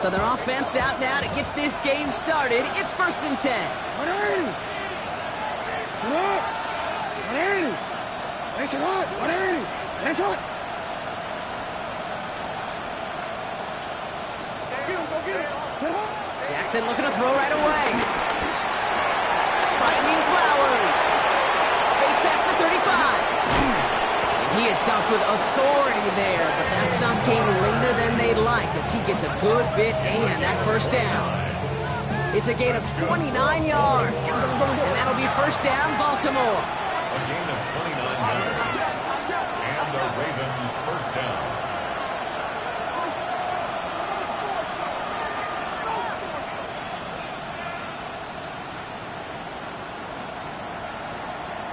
So their offense out now to get this game started. It's 1st and 10. Jackson looking to throw right away. Finding Flowers. Space past the 35. He is stopped with authority there, but that stop came later than they'd like as he gets a good bit and that first down. It's a gain of 29 yards, and that'll be 1st down, Baltimore. A gain of 29 yards, and the Ravens 1st down.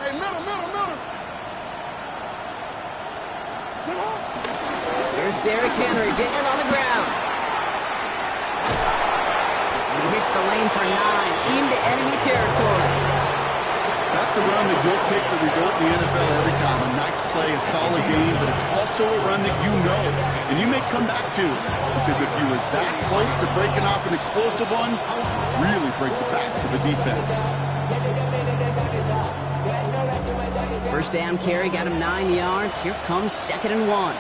Hey, middle. Here's Derrick Henry getting it on the ground. He hits the lane for 9 into enemy territory. That's a run that you'll take the result in the NFL every time. A nice play, a solid game, but it's also a run that you know, and you may come back to. Because if he was that close to breaking off an explosive one, really break the backs of the defense. First down carry got him 9 yards. Here comes 2nd and 1.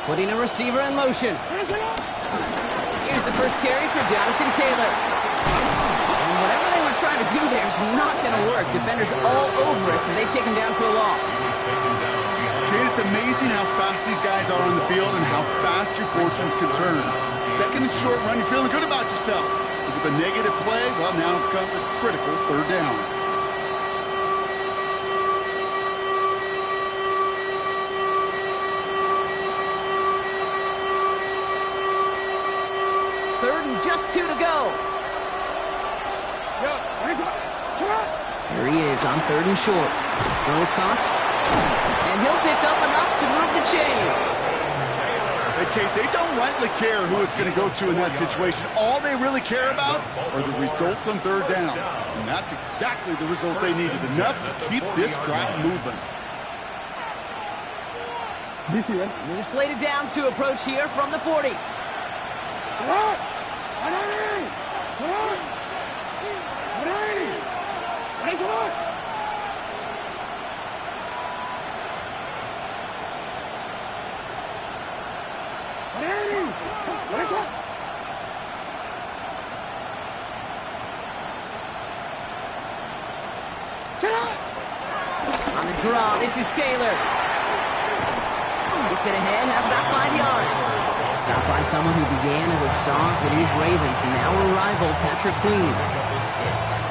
Putting a receiver in motion. Here's the first carry for Jonathan Taylor. And whatever they were trying to do there is not going to work. Defenders all over it, so they take him down for a loss. Kate, it's amazing how fast these guys are on the field and how fast your fortunes can turn. 2nd and short run, you're feeling good about yourself. But with a negative play, well, now comes a critical 3rd down. Just 2 to go. Here he is on 3rd and short. Throw is caught. And he'll pick up enough to move the chains. Hey, Kate, they don't rightly care who it's going to go to in that situation. All they really care about are the results on 3rd down. And that's exactly the result they needed. Enough to keep this drive moving. New slated downs to approach here from the 40. On the draw, this is Taylor. Gets it ahead, has about 5 yards. Stopped by someone who began as a star for these Ravens and now a rival, Patrick Queen.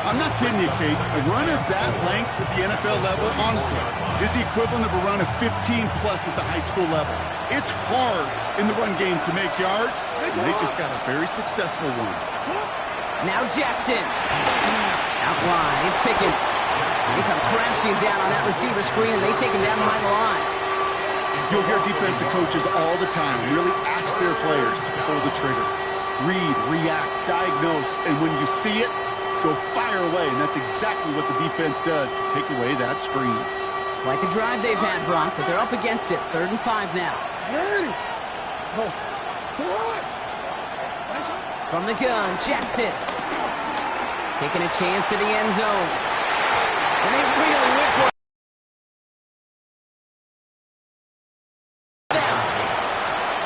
I'm not kidding you, Kate. A run of that length at the NFL level, honestly, is the equivalent of a run of 15-plus at the high school level. It's hard in the run game to make yards, and they just got a very successful one. Now Jackson. Out wide, it's Pickens. They come crashing down on that receiver screen, and they take him down behind the line. You'll hear defensive coaches all the time really ask their players to pull the trigger. Read, react, diagnose, and when you see it, go fire away. And that's exactly what the defense does to take away that screen. Quite the drive they've had, Brock, but they're up against it. 3rd and 5 now. From the gun, Jackson. Taking a chance to the end zone. And they really went for it.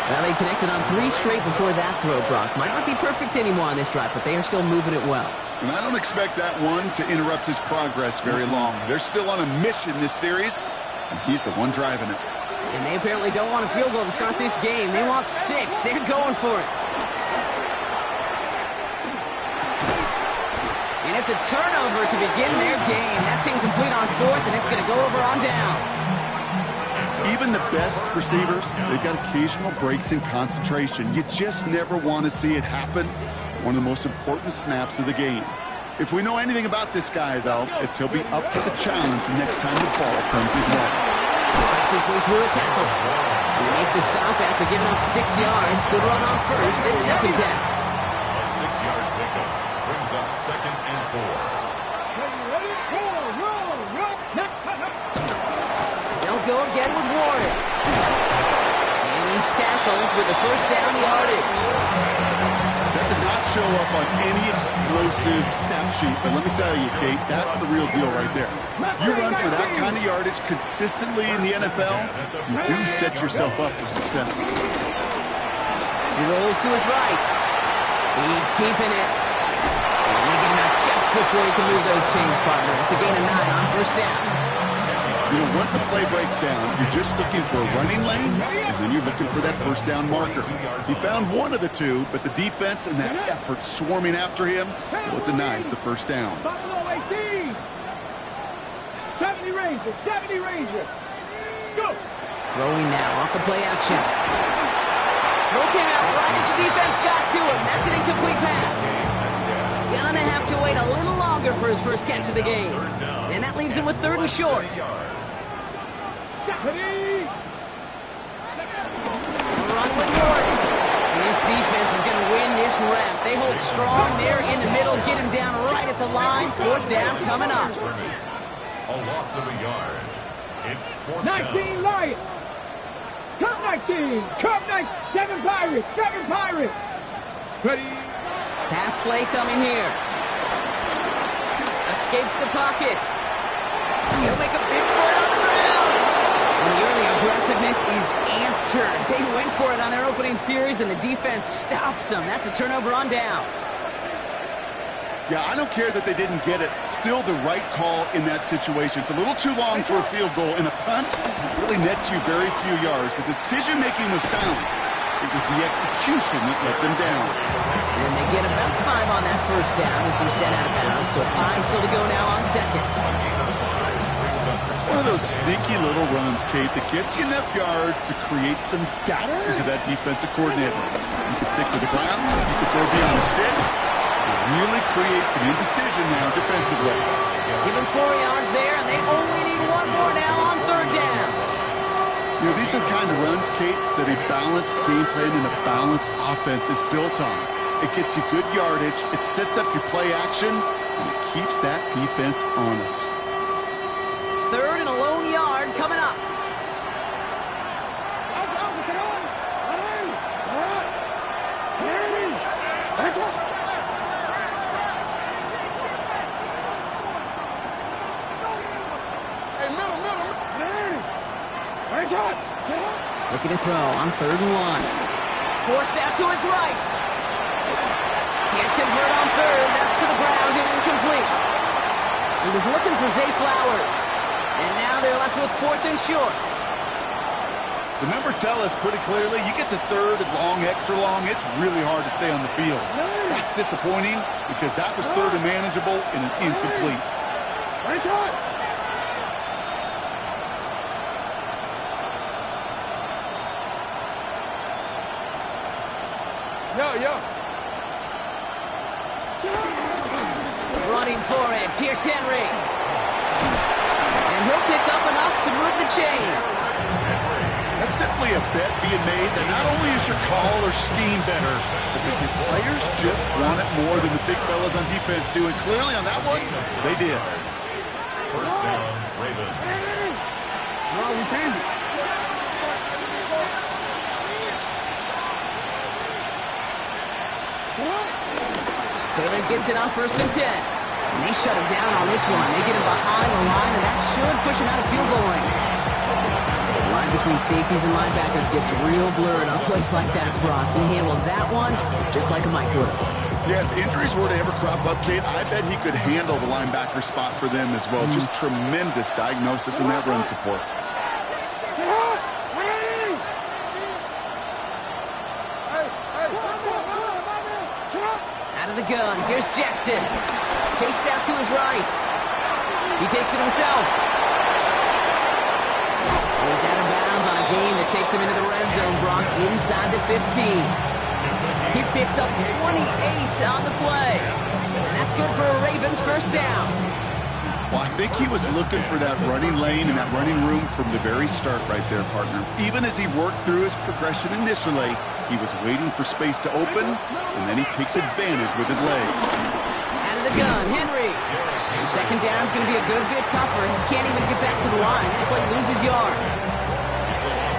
Well, they connected on 3 straight before that throw, Brock. Might not be perfect anymore on this drive, but they are still moving it well. And I don't expect that one to interrupt his progress very long. They're still on a mission this series, and he's the one driving it. And they apparently don't want a field goal to start this game. They want 6. They're going for it. And it's a turnover to begin their game. That's incomplete on 4th, and it's going to go over on downs. Even the best receivers, they've got occasional breaks in concentration. You just never want to see it happen. One of the most important snaps of the game. If we know anything about this guy, though, it's he'll be up for the challenge the next time the ball comes his way. Fights his way through a tackle. And they make the stop after giving up 6 yards. Good run on 1st. It's 2nd down. A 6-yard pickup brings up 2nd and 4. They'll go again with Warren. And he's tackled with the first down yardage. That does not show up on any explosive stat sheet, but let me tell you, Kate, that's the real deal right there. You run for that kind of yardage consistently in the NFL, you do set yourself up for success. He rolls to his right. He's keeping it. And they get him out just before he can move those chains, partner. It's a gain of 9 on first down. You know, once a play breaks down, you're just looking for a running lane, and then you're looking for that first down marker. He found one of the two, but the defense and that effort swarming after him, well, it denies the first down. Buffalo 18. 70 Rangers, 70 Rangers. Go. Throwing now off the play action. Throw came out right as the defense got to him. That's an incomplete pass. Gonna have to wait a little longer for his first catch of the game. And that leaves him with 3rd and short. Run with Jordan. And this defense is going to win this rep. They hold strong there in the middle, get him down right at the line. 4th down coming up. A loss of a yard. It's 4th 19 Lions. Cup 19. Cup 19. 7 Pirates. 7 Pirates. Ready. Pass play coming here. Escapes the pocket. He'll make a big play on the ground. And the early aggressiveness is answered. They went for it on their opening series, and the defense stops them. That's a turnover on downs. Yeah, I don't care that they didn't get it. Still the right call in that situation. It's a little too long for a field goal, and a punt really nets you very few yards. The decision-making was sound. It was the execution that let them down. And they get about 5 on that first down as he's sent out of bounds. So 5 still to go now on second. That's one of those sneaky little runs, Kate, that gets you enough yards to create some doubt into that defensive coordinator. You can stick to the ground, you can throw beyond the sticks. It really creates some indecision now defensively. Give him 4 yards there, and they only need 1 more now on 3rd down. You know, these are the kind of runs, Kate, that a balanced game plan and a balanced offense is built on. It gets you good yardage, it sets up your play action, and it keeps that defense honest. 3rd and a lone yard coming up. Looking to throw on 3rd and 1. Forced out to his right. Can't convert on 3rd. That's to the ground and incomplete. He was looking for Zay Flowers. And now they're left with 4th and short. The numbers tell us pretty clearly, you get to 3rd and long, extra long, it's really hard to stay on the field. That's disappointing because that was 3rd and manageable and an incomplete. Running for it. Here's Henry. And he'll pick up enough to move the chains. That's simply a bet being made that not only is your call or scheme better, but that your players just want it more than the big fellas on defense do. And clearly on that one, they did. First down, Ravens. No, we changed it. Taylor gets it on 1st and 10. And they shut him down on this one. They get him behind the line, and that should push him out of field goal range. The line between safeties and linebackers gets real blurred on plays like that, Brock. He handled that one just like a Mike would. Yeah, if injuries were to ever crop up, Kate, I bet he could handle the linebacker spot for them as well. Just tremendous diagnosis in that run support. Out of the gun, here's Jackson. Chased out to his right. He takes it himself. He's out of bounds on a gain that takes him into the red zone, Brock, inside the 15. He picks up 28 on the play. And that's good for a Ravens first down. Well, I think he was looking for that running lane and that running room from the very start right there, partner. Even as he worked through his progression initially, he was waiting for space to open, and then he takes advantage with his legs. Out of the the gun. Henry. And second down is going to be a good bit tougher. He can't even get back to the line. This play loses yards.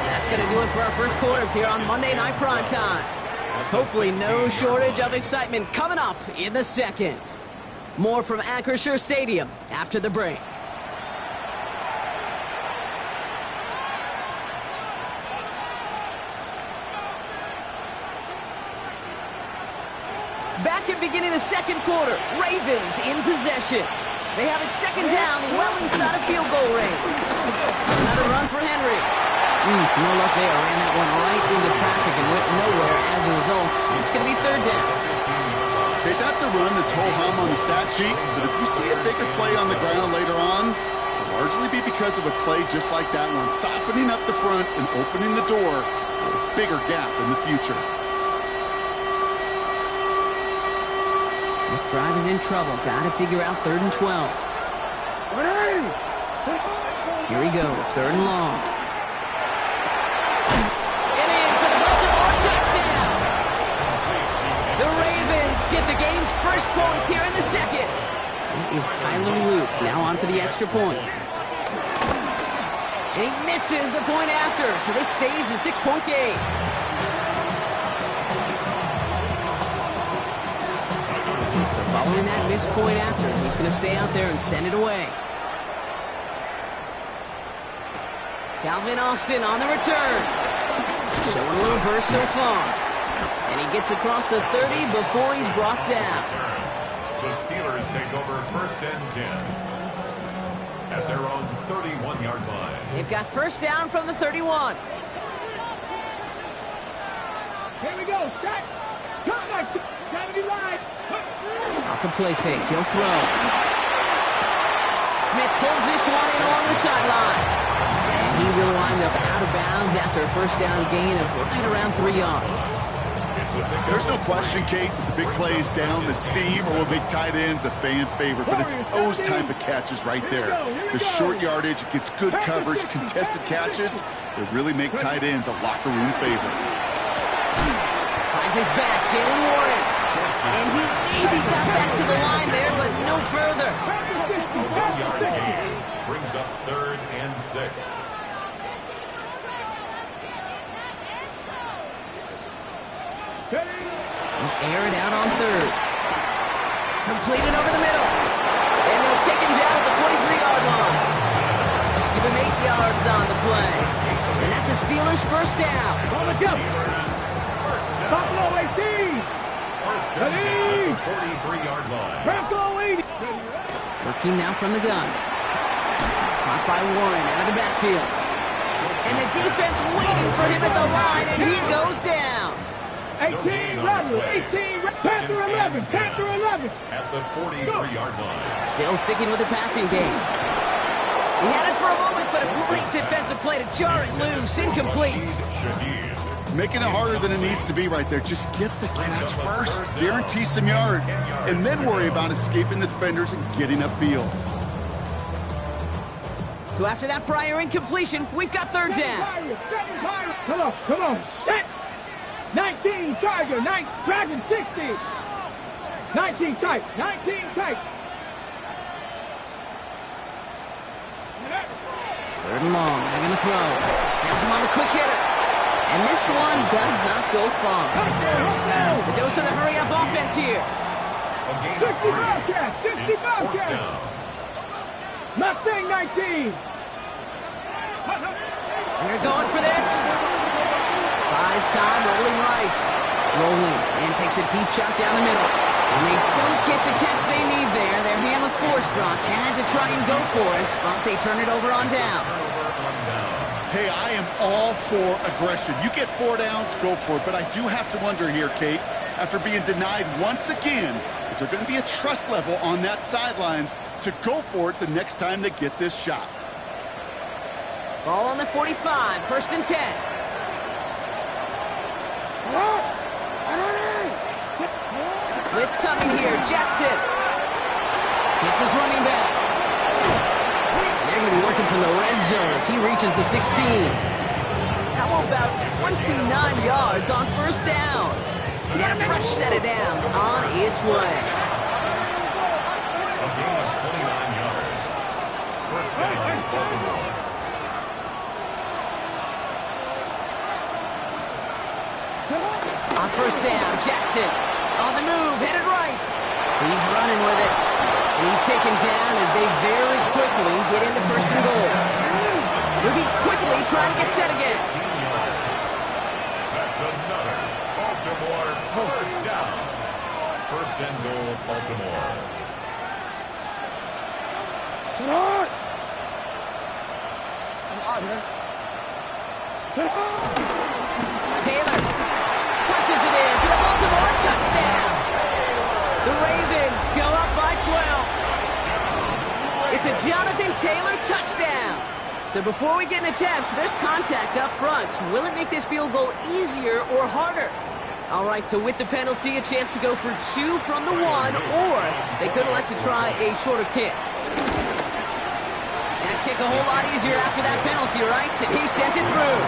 That's going to do it for our first quarter here on Monday Night Primetime. Hopefully no shortage of excitement coming up in the second. More from Acrisure Stadium after the break. Back at beginning of the second quarter, Ravens in possession. They have it second down, well inside of field goal range. Another run for Henry. No luck there. Ran that one right into traffic and went nowhere as a result. It's going to be third down. Okay, that's a run that's ho-hum on the stat sheet, but if you see a bigger play on the ground later on, it'll largely be because of a play just like that one, softening up the front and opening the door for a bigger gap in the future. This drive is in trouble. Got to figure out 3rd and 12. Here he goes, 3rd and long. And in for the Baltimore touchdown. The Ravens get the game's first points here in the second. That is Tyler Luke, now on for the extra point. And he misses the point after, so this stays a 6-point game. So following that missed point after, he's going to stay out there and send it away. Calvin Austin on the return. Showing a little burst so far. And he gets across the 30 before he's brought down. The Steelers take over 1st and 10 at their own 31-yard line. They've got first down from the 31. Here we go. Set. Come back. Gotta be live. Off the play fake. He'll throw. Smith pulls this one in along the sideline. And he will wind up out of bounds after a first down gain of right around 3 yards. There's no question, Kate, that the big plays down the seam or will make tight ends a fan favorite, but it's those type of catches right there. The short yardage, it gets good coverage, contested catches that really make tight ends a locker room favorite. Finds his back, Jalen Warren. And he maybe got back to the line there, but no further. A 1-yard gain brings up 3rd and 6. Air it out on 3rd. Completed over the middle. And they'll take him down at the 43-yard line. Give him 8 yards on the play. And that's a Steelers first down. Buffalo 18. 1st and 10 at the 43-yard line. Buffalo 80. Working now from the gun. Caught by Warren out of the backfield. And the defense waiting for him at the line, and he goes down. 18 Rebel, 18 Panther 11, Panther 11. At the 43-yard line. Still sticking with the passing game. He had it for a moment, but a great defensive play to jar it loose. Incomplete. Shaheed. Making it harder than it needs to be right there. Just get the catch first, guarantee some yards, and then worry about escaping the defenders and getting upfield. So after that prior incompletion, we've got 3rd down. Come on, set. 19 Charger, Dragon 60. 19 tight, 19 tight. 3rd and long, they're going to throw. Has him on the quick hitter. And this one does not go far. The dose of the hurry-up offense here. A gain 60 of 3. Bobcat, 60 It's 4th Bobcat. down. Mustang 19. They're going for this. Buys time, rolling right. Rolling, and takes a deep shot down the middle. And they don't get the catch they need there. Their hand was forced. Brock had to try and go for it, but they turn it over on downs. Hey, I am all for aggression. You get 4 downs, go for it. But I do have to wonder here, Kate, after being denied once again, is there going to be a trust level on that sidelines to go for it the next time they get this shot? Ball on the 45, 1st and 10. Blitz coming here, Jackson. Hits his running back. And they're going to be working from the red zone as he reaches the 16. How about 29 yards on 1st down? And a fresh set of downs on its way. Baltimore. On first down, Jackson on the move, headed right. He's running with it. He's taken down as they very quickly get into first and goal. Moving quickly, trying to get set again. That's another Baltimore first down. First and goal, Baltimore. Taylor punches it in for the Baltimore touchdown. The Ravens go up by 12. It's a Jonathan Taylor touchdown. So before we get an attempt, there's contact up front. Will it make this field goal easier or harder? All right, so with the penalty, a chance to go for 2 from the 1, or they could elect to try a shorter kick. That kick a whole lot easier after that penalty, right? And he sent it through.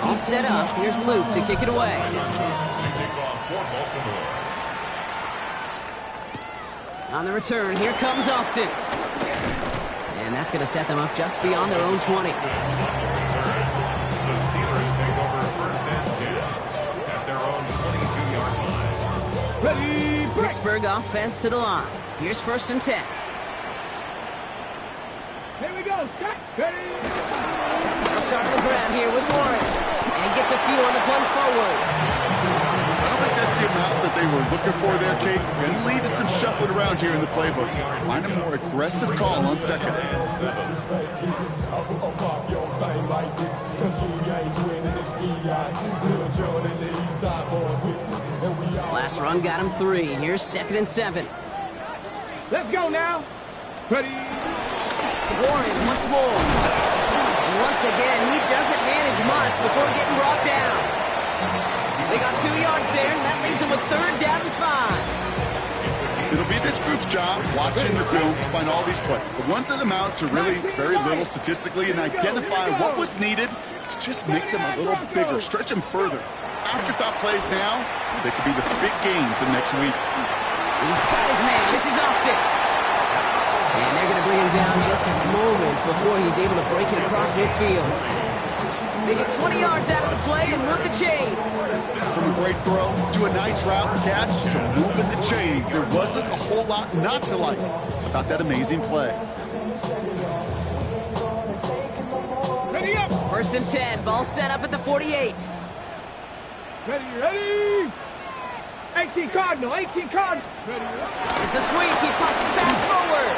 All set up. Here's Luke to kick it away. On the return, here comes Austin. And that's going to set them up just beyond their own 20. The Steelers take over first and 10 at their own 22-yard line. Ready, break. Pittsburgh offense to the line. Here's first and 10. Here we go. Set. Ready. They'll start the grab here with Warren. And he gets a few on the plunge forward. I don't think that's the amount that they were looking for there, Kate. And lead to some shuffling around here in the playbook. Find a more aggressive call on second. Last run got him 3. Here's second and 7. Let's go now. Ready. Warren once more. And once again, he doesn't manage much before getting brought down. They got 2 yards there, and that leaves them with 3rd down and 5. It'll be this group's job, watching the film, to find all these plays. The ones that amount to really very little statistically, and identify what was needed to just make them a little bigger, stretch them further. Afterthought plays now, they could be the big gains in next week. He's got his man. This is Austin. And they're going to bring him down just a moment before he's able to break it across midfield. They get 20 yards out of the play and move the chains. From a great throw to a nice route catch to moving the chains, there wasn't a whole lot not to like about that amazing play. Ready up. First and 10. Ball set up at the 48. Ready, ready. 18 Cardinal, 18 Cardinal. Ready up. It's a sweep. He pops the pass forward.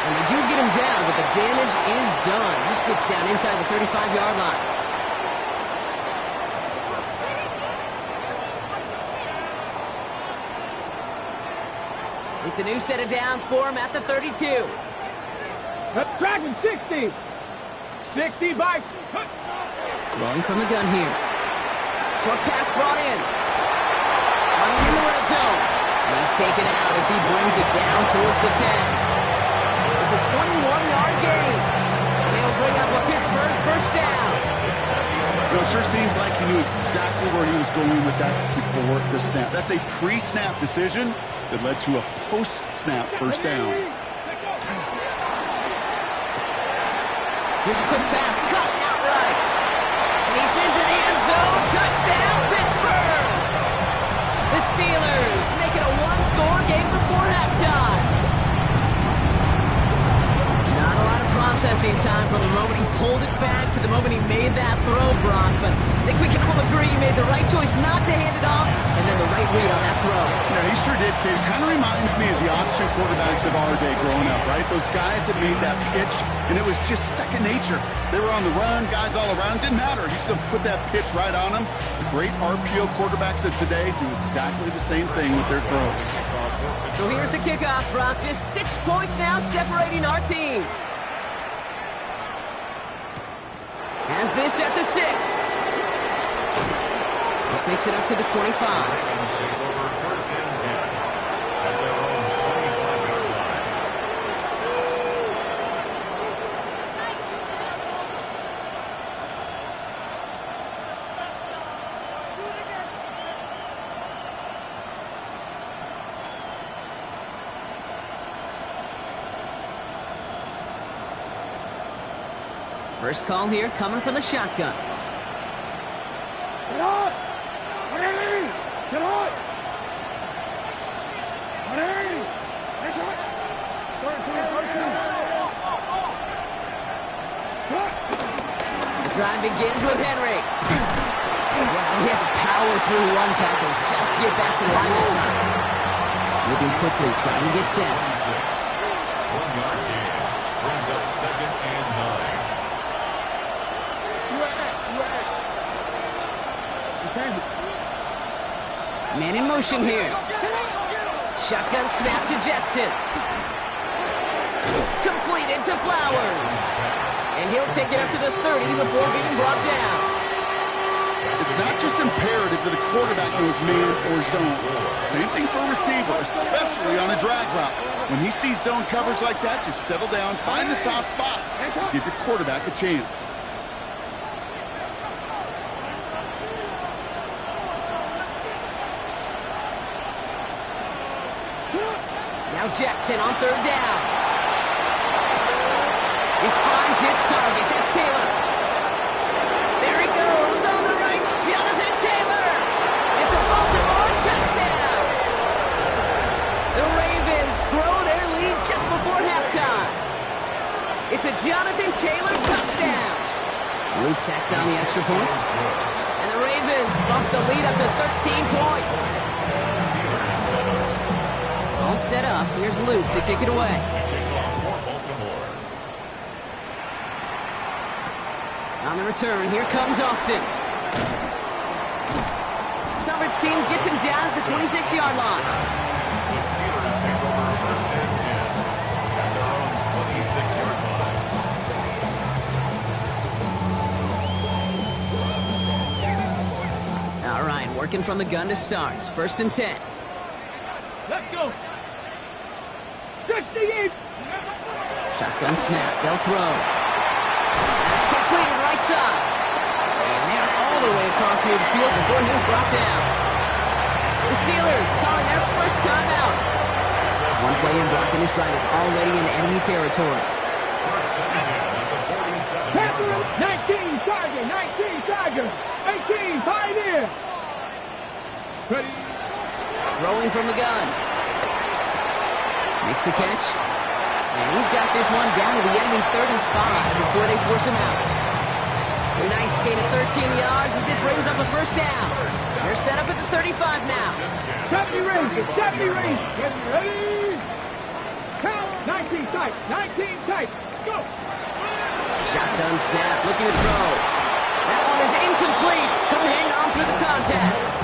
And they do get him down, but the damage is done. This gets down inside the 35-yard line. It's a new set of downs for him at the 32. Dragon 60. 60 by. Throwing from the gun here. Short pass brought in. Running in the red zone. And he's taken out as he brings it down towards the 10. It's a 21-yard gain. And they'll bring up a Pittsburgh first down. You know, it sure seems like he knew exactly where he was going with that before the snap. That's a pre-snap decision that led to a post-snap first down. Here's a quick pass, cut outright. And he's into the end zone. Touchdown, Pittsburgh! The Steelers make it a one-score game before halftime. Not a lot of processing time from the moment he pulled it back to the moment he made that throw, Brock. But I think we can all agree he made the right choice not to hand it off, and then the right read on that throw. Yeah, he sure did, kid. Kind of reminds me of the option quarterbacks of our day growing up, right? Those guys that made that pitch, and it was just second nature. They were on the run, guys all around. Didn't matter. He's going to put that pitch right on them. The great RPO quarterbacks of today do exactly the same thing with their throws. So here's the kickoff, Brock. Just 6 points now separating our teams. Has this at the 6. This makes it up to the 25. First call here coming from the shotgun. The drive begins with Henry. Wow, he had to power through one tackle just to get back to the line that time. Moving quickly, trying to get set. 1-yard gain. Brings up 2nd and 9. Man in motion here. Shotgun snap to Jackson. Completed to Flowers. And he'll take it up to the 30 before being brought down. It's not just imperative that a quarterback knows man or zone. Same thing for a receiver, especially on a drag route. When he sees zone coverage like that, just settle down, find the soft spot. Give your quarterback a chance. Now Jackson on 3rd down. He finds its target. That's Taylor. There he goes on the right. Jonathan Taylor. It's a Baltimore touchdown. The Ravens grow their lead just before halftime. It's a Jonathan Taylor touchdown. Luke tacks on the extra point. And the Ravens bump the lead up to 13 points. All set up. Here's Luke to kick it away. On the return, here comes Austin. Coverage team gets him down at the 26-yard line. The Steelers take over 1st and 10 at their own 26-yard line. All right, working from the gun to start. 1st and 10. Let's go. 68. Shotgun snap. They'll throw. That's completed right side. And they're all the way across midfield before he's brought down. The Steelers calling their first timeout. One play in blocking this drive is already in enemy territory. 1st and 10 at the 47-yard line. 19 Tiger, 19 Tiger, 18 Pioneer. Ready. Throwing from the gun. Makes the catch. And he's got this one down to the enemy 35 before they force him out. A nice gain of 13 yards as it brings up a 1st down. They're set up at the 35 now. 70 Rangers, 70 Rangers. Get ready. Count. 19 tight, 19 tight. Go. Shotgun snap, looking to throw. That one is incomplete. Couldn't hang on through the contact.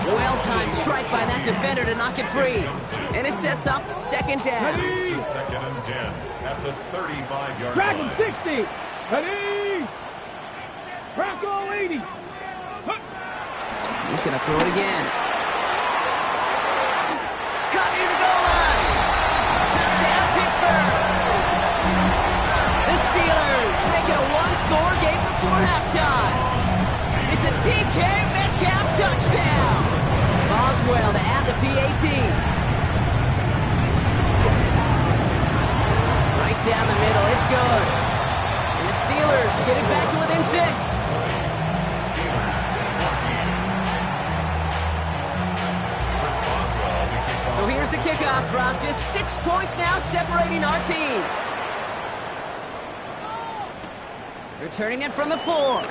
Well-timed strike by that defender to knock it free. And it sets up 2nd down. To 2nd and 10 at the 35-yard Dragon line. 60. Ready. Bronco 80. He's going to throw it again. Cut near the goal line. Touchdown, Pittsburgh. The Steelers make it a one-score game before halftime. It's a DK Metcalf touchdown. Boswell to add the PAT. Right down the middle, it's good. And the Steelers get it back to within 6. Steelers 14. Chris Boswell, the kickoff. So here's the kickoff, Brock. Just 6 points now separating our teams. Returning it from the 4.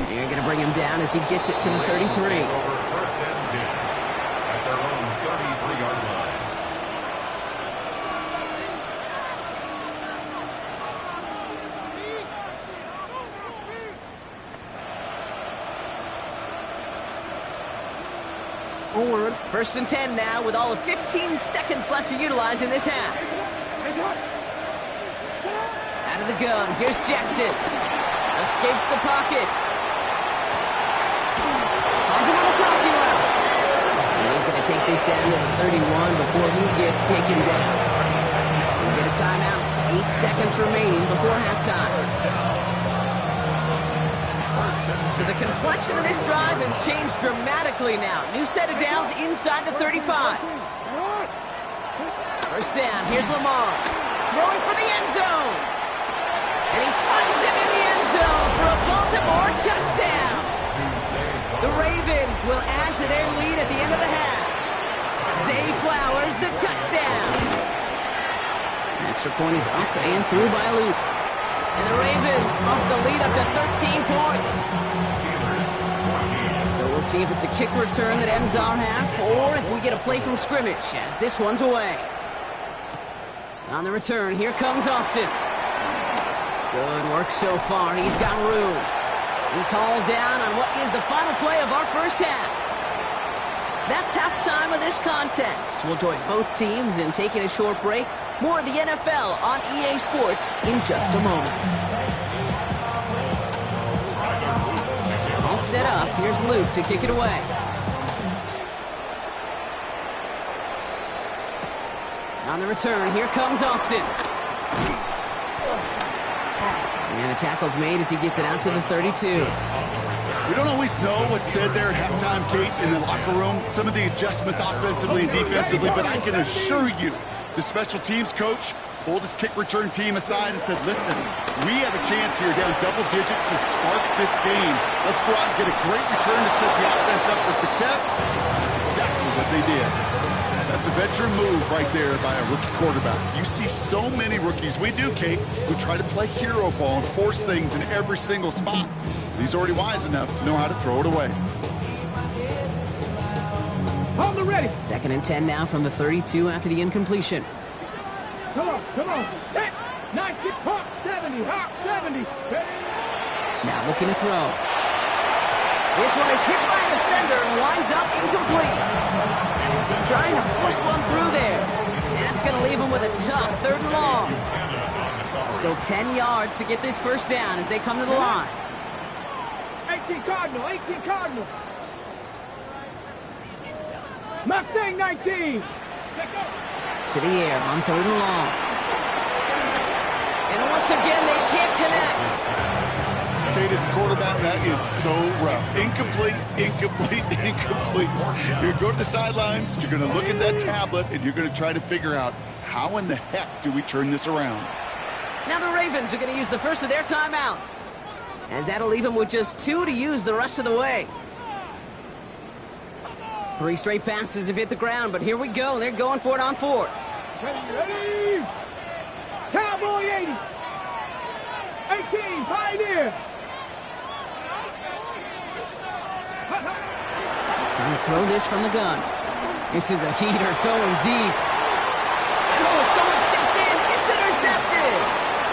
You're going to bring him down as he gets it to the 33. Over 1st and 10 at their own 33-yard line. Onward. 1st and 10 now with all of 15 seconds left to utilize in this half. Out of the gun, here's Jackson. Escapes the pocket. Finds him on the crossing route. And he's going to take this down to the 31 before he gets taken down. We'll get a timeout. 8 seconds remaining before halftime. So the complexion of this drive has changed dramatically now. New set of downs inside the 35. 1st down, here's Lamar. throwing for the end zone. And he finds him in the end zone for a Baltimore touchdown. The Ravens will add to their lead at the end of the half. Zay Flowers, the touchdown. An extra point is up and through by Luke. And the Ravens bump the lead up to 13 points. So we'll see if it's a kick return that ends our half, or if we get a play from scrimmage, as this one's away. On the return, here comes Austin. Good work so far. He's got room. He's hauled down on what is the final play of our first half. That's halftime of this contest. We'll join both teams in taking a short break. More of the NFL on EA Sports in just a moment. All set up. Here's Luke to kick it away. On the return, here comes Austin. And the tackle's made as he gets it out to the 32. We don't always know what's said there at halftime, Kate, in the locker room. Some of the adjustments offensively and defensively, but I can assure you, the special teams coach pulled his kick return team aside and said, listen, we have a chance here down double digits to spark this game. Let's go out and get a great return to set the offense up for success. That's exactly what they did. That's a veteran move right there by a rookie quarterback. You see so many rookies, we do, Kate, who try to play hero ball and force things in every single spot. He's already wise enough to know how to throw it away. On the ready. 2nd and 10 now from the 32 after the incompletion. Come on. Set. 90, hop 70, hop 70. Now looking to throw. This one is hit by a defender and winds up incomplete. Trying to force one through there. And that's going to leave him with a tough 3rd and long. Still 10 yards to get this first down as they come to the line. 18 Cardinal. Mustang 19. To the air on 3rd and long. And once again, they can't connect. Kate, as a quarterback, that is so rough. Incomplete. You're going to go to the sidelines, you're going to look at that tablet, and you're going to try to figure out how in the heck do we turn this around. Now the Ravens are going to use the first of their timeouts, as that'll leave them with just 2 to use the rest of the way. 3 straight passes have hit the ground, but here we go. They're going for it on 4th. Ready. Cowboy 80. 18, Pioneer. Trying to throw this from the gun. This is a heater going deep. And oh, someone stepped in. It's intercepted.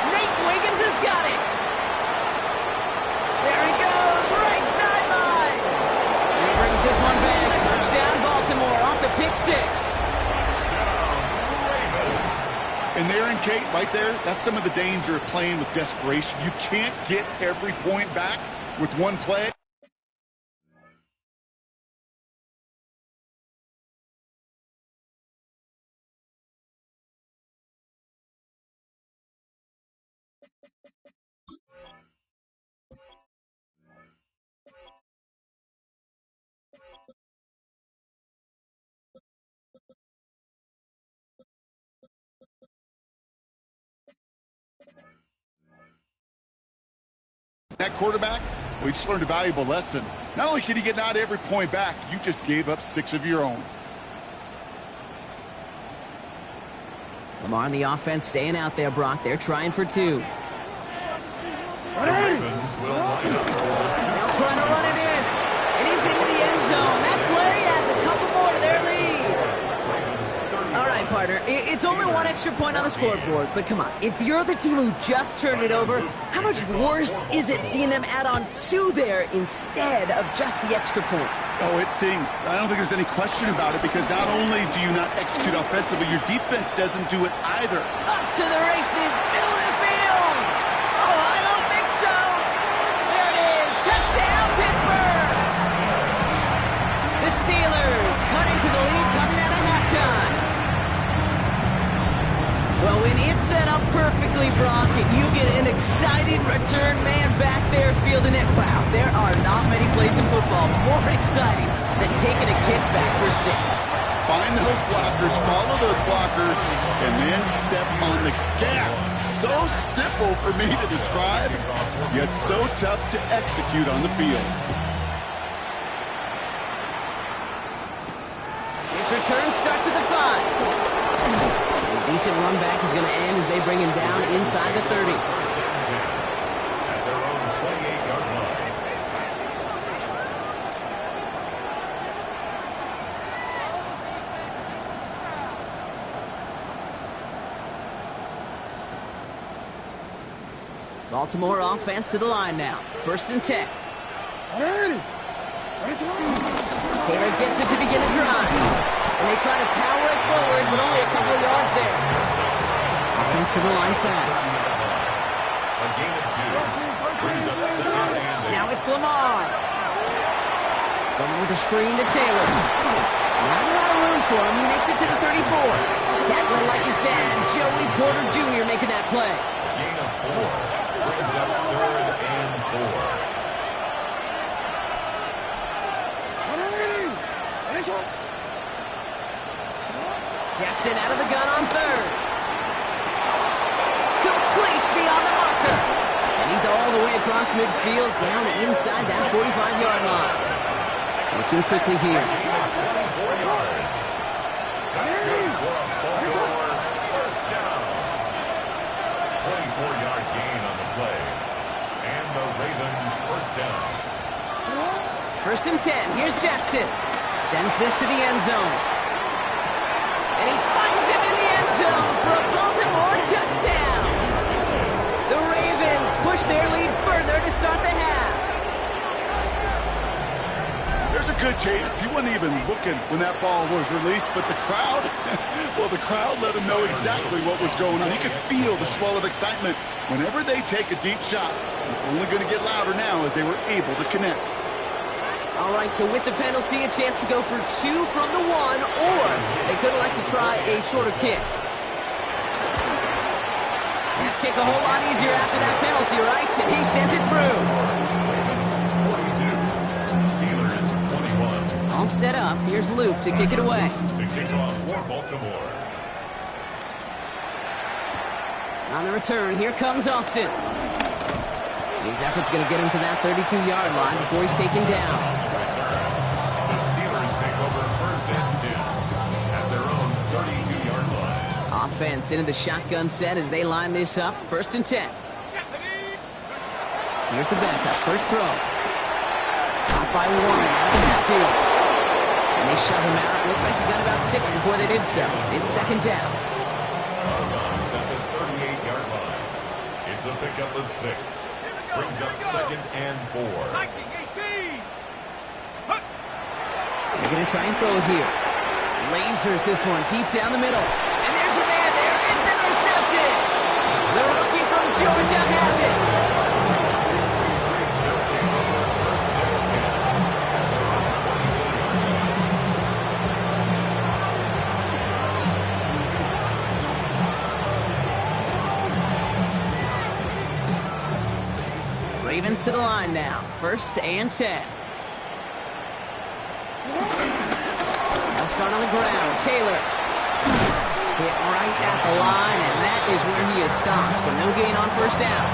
Nate Wiggins has got it. There he goes, right sideline. And he brings this one back. Touchdown, Baltimore, off the pick 6. And there in Kate, right there, that's some of the danger of playing with desperation. You can't get every point back with one play. That quarterback, we just learned a valuable lesson. Not only can you get not every point back, you just gave up 6 of your own. Lamar and the offense staying out there, Brock. They're trying for 2. Ravens will line up. They'll try to run it in. And he's into the end zone. That play adds a couple more to their lead. All right, partner. It's only 1 extra point on the scoreboard, but come on. If you're the team who just turned it over, how much worse is it seeing them add on 2 there instead of just the extra point? Oh, it stings. I don't think there's any question about it, because not only do you not execute offensively, your defense doesn't do it either. Up to the races, middle of the field. Oh, I don't think so. There it is. Touchdown, Pittsburgh. The Steelers cutting to the lead coming out of halftime. Well, when it's set up perfectly, Brock, and you get an exciting return man back there fielding it, wow, there are not many plays in football more exciting than taking a kick back for 6. find those blockers, follow those blockers, and then step on the gas. So simple for me to describe, yet so tough to execute on the field. His return starts at the 5. A decent run back is going to end as they bring him down inside the 30. At their own 28-yard line. Baltimore offense to the line now. 1st and 10. Taylor gets it to begin a drive. And they try to power it forward, but only a couple of yards there. Offense to the line fast. A gain of 2. Brings up 2nd and 8. Now it's Lamar. Going with the screen to Taylor. Not a lot of room for him. He makes it to the 34. Tackling like his dad, Joey Porter Jr. making that play. Gain of 4. Brings up 3rd and 4. Jackson out of the gun on 3rd. Complete beyond the marker. And he's all the way across midfield, down inside that 45-yard line. Working quickly here. 24 yards. That's good for a Baltimore first down. 24-yard gain on the play. And the Ravens first down. 1st and 10. Here's Jackson. Sends this to the end zone. And he finds him in the end zone for a Baltimore touchdown. The Ravens push their lead further to start the half. There's a good chance he wasn't even looking when that ball was released, but the crowd, well, the crowd let him know exactly what was going on. He could feel the swell of excitement. Whenever they take a deep shot, it's only going to get louder now as they were able to connect. All right, so with the penalty, a chance to go for 2 from the 1, or they could elect to try a shorter kick. That kick a whole lot easier after that penalty, right? And he sends it through. 42. Steelers 21. All set up. Here's Luke to kick it away. To kick off for Baltimore. On the return, here comes Austin. His effort's going to get him to that 32-yard line before he's taken down. The Steelers take over 1st and 10 at their own 32-yard line. Offense into the shotgun set as they line this up. 1st and 10. Here's the backup. First throw. Off by 1 out of the backfield. And they shove him out. Looks like he got about 6 before they did so. It's 2nd down. Runs at the 38-yard line. It's a pickup of 6. Brings up 2nd and 4. They're going to try and throw it here. Lasers this one deep down the middle. And there's a man there. It's intercepted. The rookie from Georgia has it. Ravens to the line now. 1st and 10. They'll start on the ground. Taylor hit right at the line, and that is where he is stopped. So no gain on 1st down.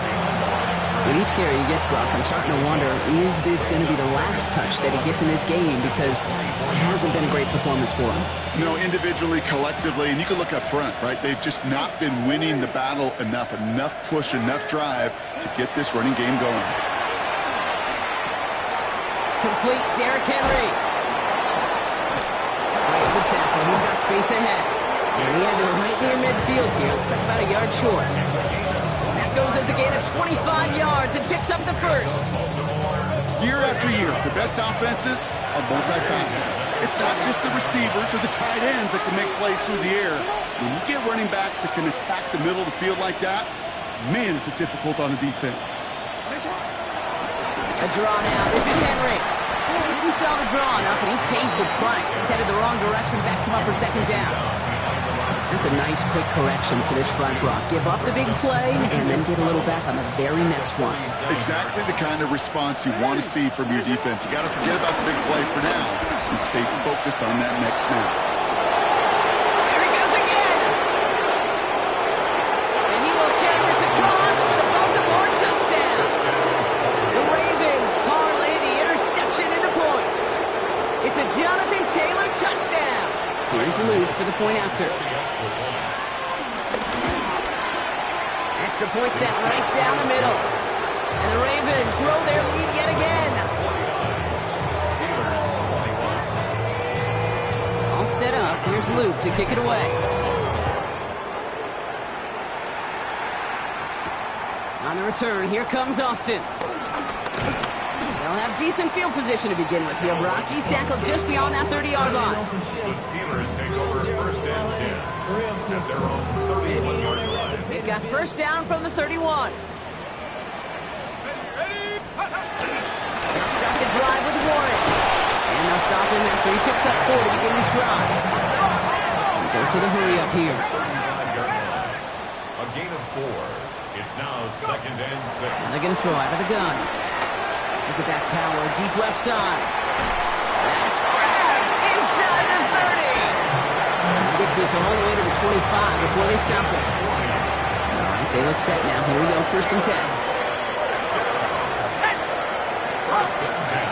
With each carry he gets, Brock, I'm starting to wonder, is this going to be the last touch that he gets in this game? Because it hasn't been a great performance for him. You know, individually, collectively, and you can look up front, right? They've just not been winning the battle enough push, enough drive to get this running game going. Complete, Derrick Henry. Breaks the tackle. He's got space ahead. And he has it right near midfield here. Looks like about a yard short. That goes as a gain of 25 yards and picks up the 1st. Year after year, the best offenses are multifaceted. It's not just the receivers or the tight ends that can make plays through the air. When you get running backs that can attack the middle of the field like that, man, is it difficult on the defense. A draw now. This is Henry. Didn't sell the draw enough, and he pays the price. He's headed the wrong direction, backs him up for 2nd down. That's a nice, quick correction for this front, Brock. Give up the big play, and then get a little back on the very next one. Exactly the kind of response you want to see from your defense. You got to forget about the big play for now and stay focused on that next snap. point after. Extra point set right down the middle. And the Ravens grow their lead yet again. All set up. Here's Luke to kick it away. On the return, here comes Austin. They'll have decent field position to begin with here, Brock. He's tackled just beyond that 30-yard line. The Steelers take over first and 10 at their own 31-yard line. They've got first down from the 31. They'll start the drive with Warren. And they'll stop him after he picks up 4 to begin this drive. He goes to the hurry up here. A gain of 4. It's now second and 6. And they're going to throw out of the gun. Look at that power, deep left side. That's grabbed inside the 30. He gets this all the way to the 25 before they stop him. All right, they look set now. Here we go, first and 10. First and 10.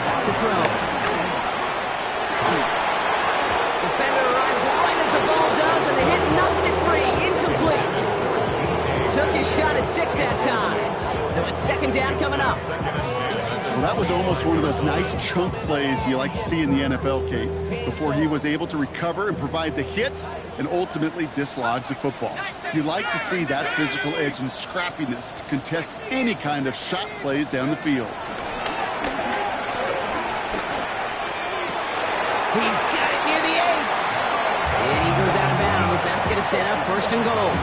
Back to throw. Defender arrives right as the ball does, and the hit knocks it free. Incomplete. Took his shot at 6 that time. So it's second down coming up. Well, that was almost one of those nice chunk plays you like to see in the NFL, Kate, before he was able to recover and provide the hit and ultimately dislodge the football. You like to see that physical edge and scrappiness to contest any kind of shot plays down the field. He's got it near the 8. And he goes out of bounds. That's going to set up first and goal.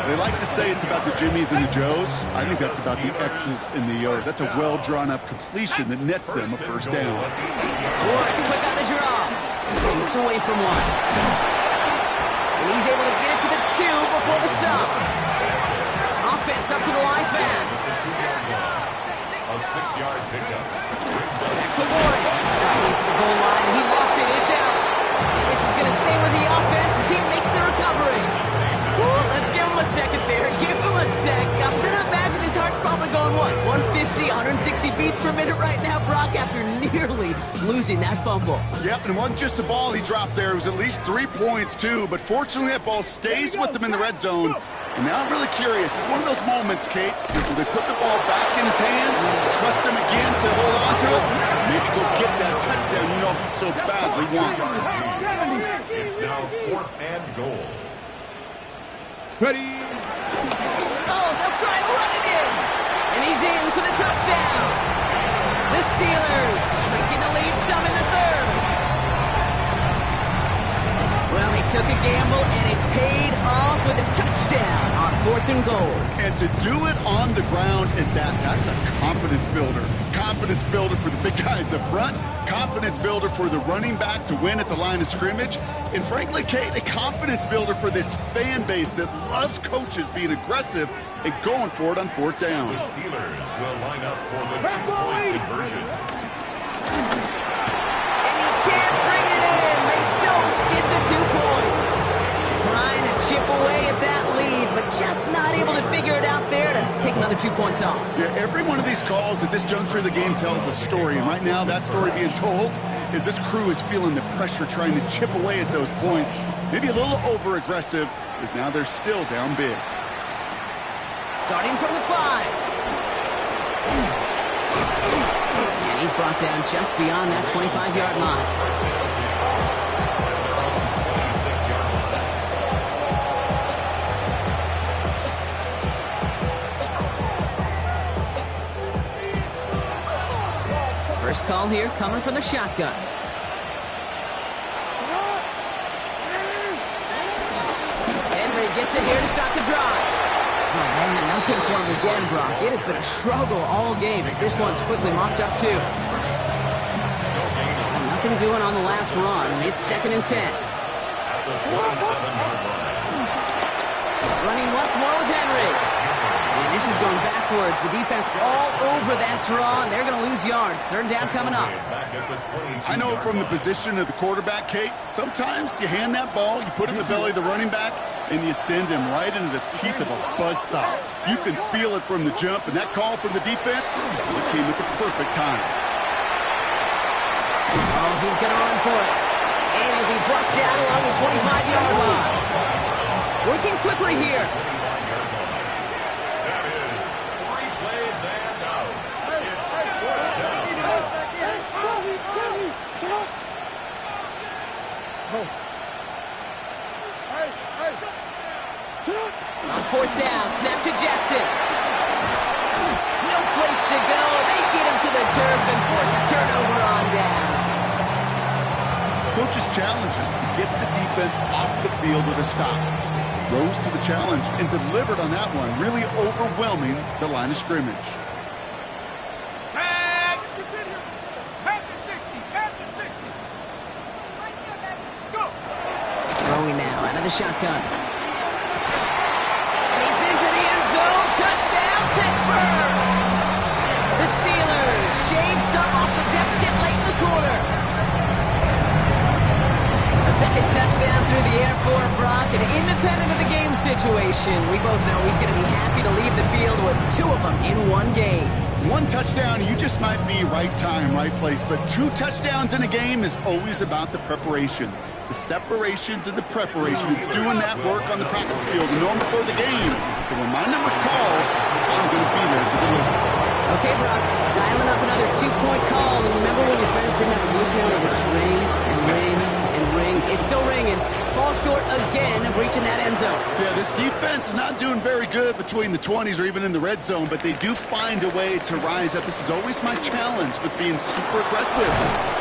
They like to say it's about the Jimmies and the Joes. I think that's about the X's and the O's. That's a well-drawn-up completion that nets them a first down. Warren quick on the draw. Looks away from 1. And he's able to get it to the 2 before the stop. Offense up to the line fast. A 6-yard pickup. Back to Warren. Fighting for the goal line, and he lost it. It's out. And this is going to stay with the offense as he makes the recovery. Let's give him a second there. Give him a sec. I'm going to imagine his heart's probably going, what, 150, 160 beats per minute right now, Brock, after nearly losing that fumble. Yep, and it wasn't just a ball he dropped there. It was at least 3 points, too. But fortunately, that ball stays with him in the red zone. And now I'm really curious. It's one of those moments, Kate, will they put the ball back in his hands, trust him again to hold on to it, maybe go get that touchdown you know he so badly wants. It's now 4th and goal. Ready. Oh, they'll try and run it in. And he's in for the touchdown. The Steelers shrinking the lead some in the 3rd. Well, they took a gamble, and it paid off with a touchdown on 4th and goal. And to do it on the ground at that's a confidence builder. Confidence builder for the big guys up front. Confidence builder for the running back to win at the line of scrimmage. And frankly, Kate, a confidence builder for this fan base that loves coaches being aggressive and going for it on 4th down. The Steelers will line up for the 2-point conversion. And he can't bring it in. They don't get the 2 points. Trying to chip away at that lead, but just not able to figure it out there to take another 2 points off. Yeah, every one of these calls at this juncture of the game tells a story. And right now, that story being told is this crew is feeling the pressure trying to chip away at those points. Maybe a little over-aggressive, as now they're still down big. Starting from the 5. And he's brought down just beyond that 25-yard line. First call here coming from the shotgun. Henry gets it here to start the drive. Oh, man, nothing for him again, Brock. It has been a struggle all game as this one's quickly mopped up, too. Nothing doing on the last run. It's 2nd and 10. At the 27-yard line. Running once more with Henry. And this is going backwards. The defense all over that draw, and they're going to lose yards. 3rd down coming up. I know from the position of the quarterback, Kate, sometimes you hand that ball, you put it in the belly of the running back, and you send him right into the teeth of a buzzsaw. You can feel it from the jump, and that call from the defense, it came at the perfect time. Oh, he's going to run for it. And he'll be brought down along the 25-yard line. Working quickly here. That is 3 plays and out. It's 4th down. On 4th down, snap to Jackson. No place to go. They get him to the turf and force a turnover on downs. Coach's challenge him to get the defense off the field with a stop. Rose to the challenge and delivered on that one, really overwhelming the line of scrimmage. Throwing now out of the shotgun. And he's into the end zone. Touchdown, Pittsburgh! The Steelers shave some off the deficit late in the quarter. A second touchdown through the air for Brock, and independent of the game situation, we both know he's going to be happy to leave the field with 2 of them in one game. 1 touchdown, you just might be right time, right place, but 2 touchdowns in a game is always about the preparation. The separations and the preparations, doing that work on the practice field and knowing before the game. And when my number's called, I'm going to be there to deliver. Okay, Brock, dialing up another 2-point call, and remember when your friends didn't have a voicemail, it would just ring and ring and ring. It's still ringing. Fall short again of reaching that end zone. Yeah, this defense is not doing very good between the 20s or even in the red zone, but they do find a way to rise up. This is always my challenge with being super aggressive,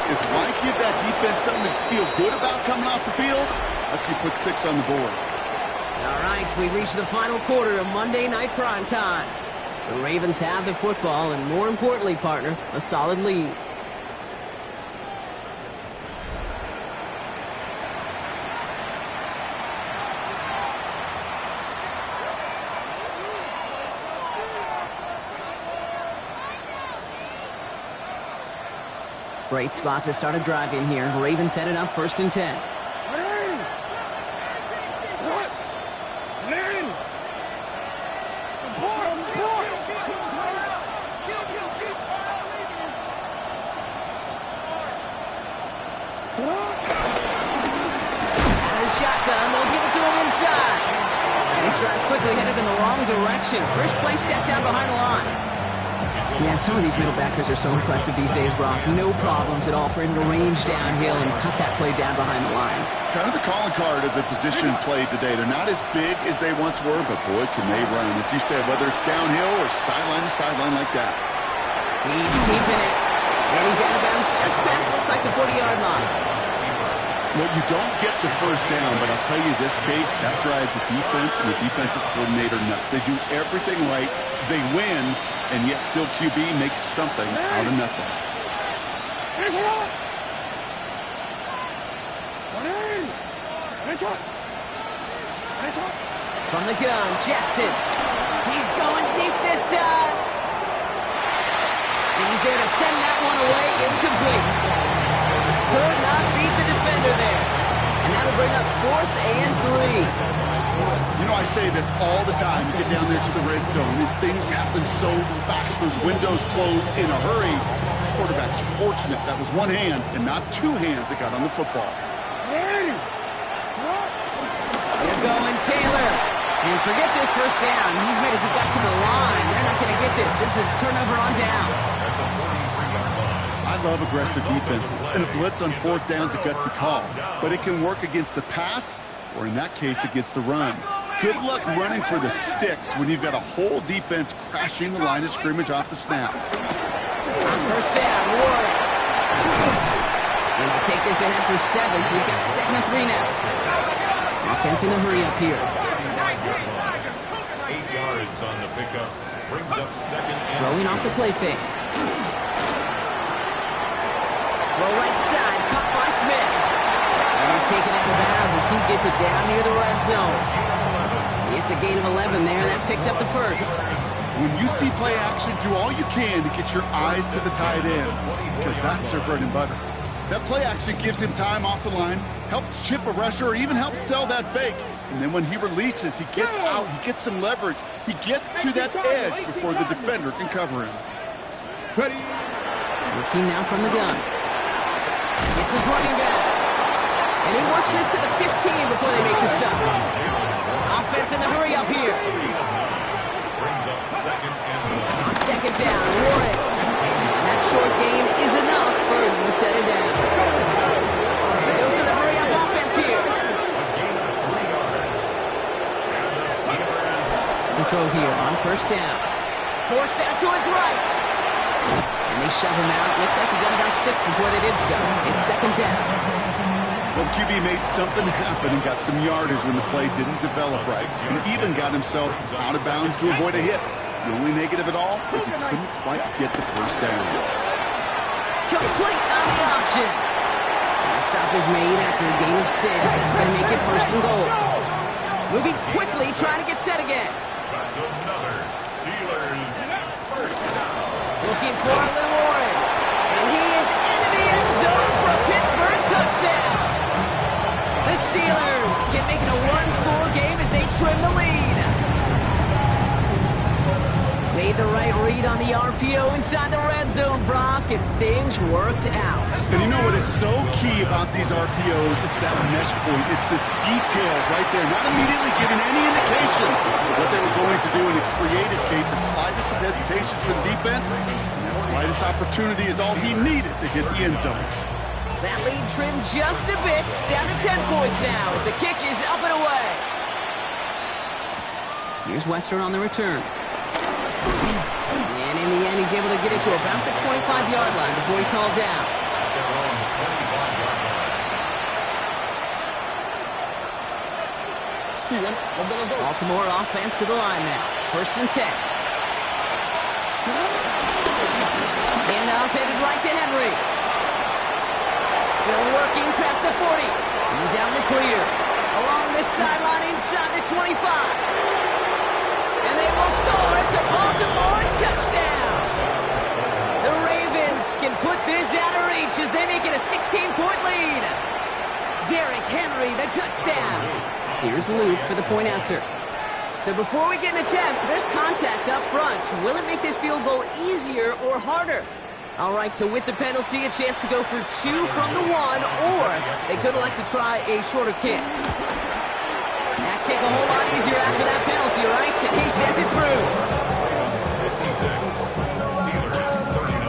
is why give that defense something to feel good about coming off the field after you put 6 on the board. All right, we reach the final quarter of Monday Night Prime Time. The Ravens have the football, and more importantly, partner, a solid lead. Great spot to start a drive in here. Ravens headed up 1st and 10. Shotgun, they'll give it to him inside. And he strides quickly, headed in the wrong direction. First play set down behind the line. Man, some of these middle backers are so impressive these days, Brock. No problems at all for him to range downhill and cut that play down behind the line. Kind of the calling card of the position played today. They're not as big as they once were, but boy, can they run. As you said, whether it's downhill or sideline to sideline like that. He's keeping it. And he's out of bounds just past, looks like the 40-yard line. Well, you don't get the first down, but I'll tell you this, Kate, that drives the defense and the defensive coordinator nuts. They do everything right, they win, and yet still QB makes something out of nothing. From the gun, Jackson. He's going deep this time. And he's there to send that one away, incomplete. Could not beat the defender there. And that'll bring up 4th and 3. You know, I say this all the time. You get down there to the red zone, and things happen so fast. Those windows close in a hurry. The quarterback's fortunate that was 1 hand and not 2 hands that got on the football. They're going Taylor. And forget this first down. He's made as he got to the line. They're not going to get this. This is a turnover on downs. I love aggressive defenses, and a blitz on 4th down's a gutsy call. But it can work against the pass, or in that case, against the run. Good luck running for the sticks when you've got a whole defense crashing the line of scrimmage off the snap. On 1st down, Ward. And to take this ahead for 7, we've got 2nd and 3 now. Offense in a hurry up here. 8 yards on the pickup. Brings up 2nd and Throwing off the play fake. Well, right side, caught by Smith. And he's taken out of bounds as he gets it down near the red zone. It's a gain of 11 there. That picks up the first. When you see play action, do all you can to get your eyes to the tight end, because that's their bread and butter. That play action gives him time off the line, helps chip a rusher, or even helps sell that fake. And then when he releases, he gets out, he gets some leverage. He gets to that edge before the defender can cover him. Looking now from the gun. It's his running back. And he works this to the 15 before they make the stop. Offense in the hurry up here. Brings up second and one. On second down, Warren. And that short gain is enough for him to set it down. Goes to the hurry up offense here. A gain of 3 yards. And the Steelers. To throw here on first down. Forced out to his right. And they shove him out. Looks like he got about 6 before they did so. It's second down. Well, the QB made something happen and got some yardage when the play didn't develop right. And even got himself out of bounds to avoid a hit. The only negative at all is he couldn't quite get the first down. Complete on the option. And the stop is made after a gain of 6. That's going to make it first and goal. Moving quickly, trying to get set again. That's another Steelers first down. Looking for Little Warren. And he is into the end zone for a Pittsburgh touchdown. The Steelers can make it a one-score game as they trim the lead. Made the right read on the RPO inside the red zone, Brock, and things worked out. And you know what is so key about these RPOs? It's that mesh point. It's the details right there. Not immediately giving any indication of what they were going to do, and it created, Kate, the slightest of hesitations for the defense. And that slightest opportunity is all he needed to hit the end zone. That lead trimmed just a bit, down to 10 points now as the kick is up and away. Here's Western on the return. And in the end, he's able to get it to about the 25-yard line before he's hauled down. Baltimore offense to the line now. First and 10. Handoff headed right to Henry. Still working past the 40. He's out in the clear. Along the sideline inside the 25. And they will score. It's a Baltimore touchdown. The Ravens can put this out of reach as they make it a 16-point lead. Derrick Henry, the touchdown. Here's Luke for the point after. So before we get an attempt, there's contact up front. Will it make this field goal easier or harder? All right, so with the penalty, a chance to go for 2 from the 1, or they could elect to try a shorter kick. That kick a whole lot easier after that penalty, right? And he sends it through. 56. Steelers 39.